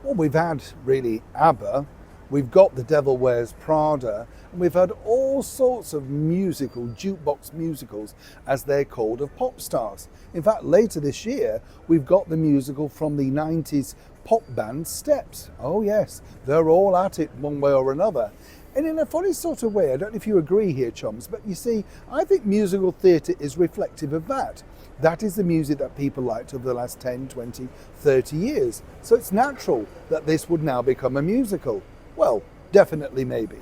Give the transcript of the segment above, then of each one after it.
Well, we've had really Abba, we've got The Devil Wears Prada, and we've had all sorts of musical, jukebox musicals, as they're called, of pop stars. In fact, later this year, we've got the musical from the 90s pop band Steps. Oh yes, they're all at it one way or another. And in a funny sort of way, I don't know if you agree here, chums, but you see, I think musical theatre is reflective of that. That is the music that people liked over the last 10, 20, 30 years. So it's natural that this would now become a musical. Well, definitely maybe.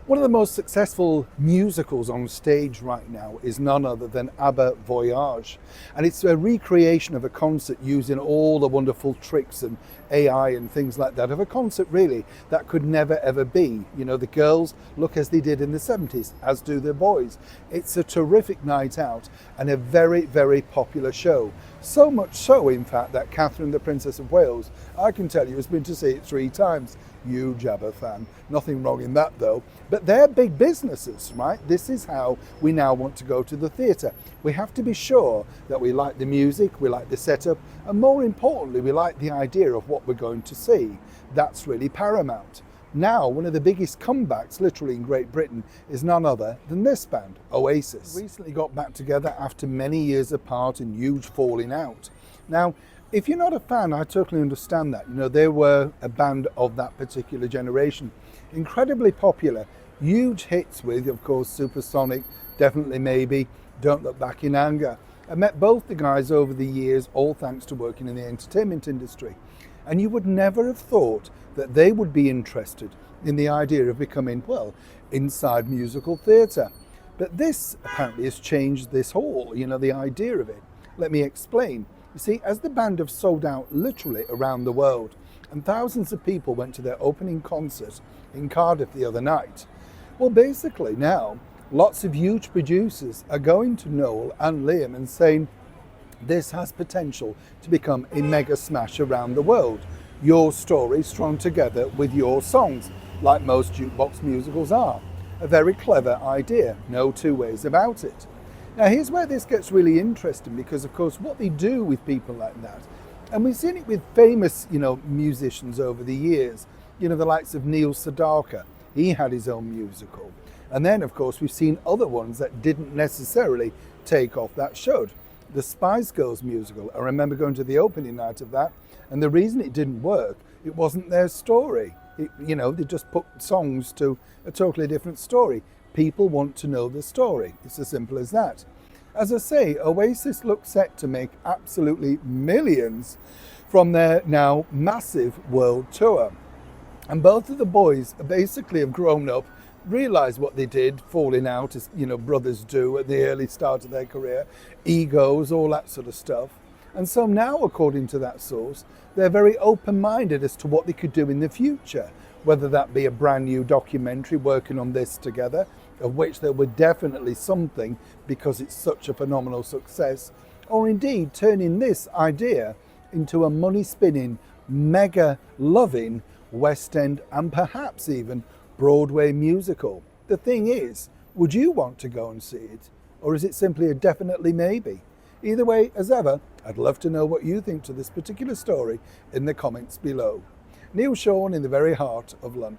One of the most successful musicals on stage right now is none other than Abba Voyage. And it's a recreation of a concert using all the wonderful tricks and AI and things like that, of a concert really that could never ever be. You know, the girls look as they did in the 70s, as do the boys. It's a terrific night out and a very, very popular show. So much so, in fact, that Catherine, the Princess of Wales, I can tell you, has been to see it 3 times. Huge Abba fan. Nothing wrong in that though. But they're big businesses, right? This is how we now want to go to the theatre. We have to be sure that we like the music, we like the setup, and more importantly, we like the idea of what we're going to see. That's really paramount. Now, one of the biggest comebacks, literally in Great Britain, is none other than this band, Oasis. Recently got back together after many years apart and huge falling out. Now, if you're not a fan, I totally understand that. You know, they were a band of that particular generation. Incredibly popular, huge hits with, of course, Supersonic, Definitely Maybe, Don't Look Back in Anger. I met both the guys over the years, all thanks to working in the entertainment industry. And you would never have thought that they would be interested in the idea of becoming, well, inside musical theatre. But this apparently has changed this whole, you know, the idea of it. Let me explain. You see, as the band have sold out literally around the world, and thousands of people went to their opening concert in Cardiff the other night, well, basically now, lots of huge producers are going to Noel and Liam and saying, this has potential to become a mega smash around the world. Your story strung together with your songs, like most jukebox musicals are. A very clever idea, no 2 ways about it. Now here's where this gets really interesting, because of course what they do with people like that, and we've seen it with famous, you know, musicians over the years, you know, the likes of Neil Sedaka, he had his own musical. And then of course we've seen other ones that didn't necessarily take off that should. The Spice Girls musical, I remember going to the opening night of that, and the reason it didn't work, it wasn't their story. You know, they just put songs to a totally different story. People want to know the story. It's as simple as that. As I say, Oasis look set to make absolutely millions from their now massive world tour. And both of the boys basically have grown up, realised what they did, falling out as, you know, brothers do at the early start of their career, egos, all that sort of stuff. And so now, according to that source, they're very open-minded as to what they could do in the future, whether that be a brand new documentary working on this together, of which there were definitely something because it's such a phenomenal success, or indeed turning this idea into a money-spinning, mega-loving West End and perhaps even Broadway musical. The thing is, would you want to go and see it? Or is it simply a definitely maybe? Either way, as ever, I'd love to know what you think to this particular story in the comments below. Neil Sean in the very heart of London.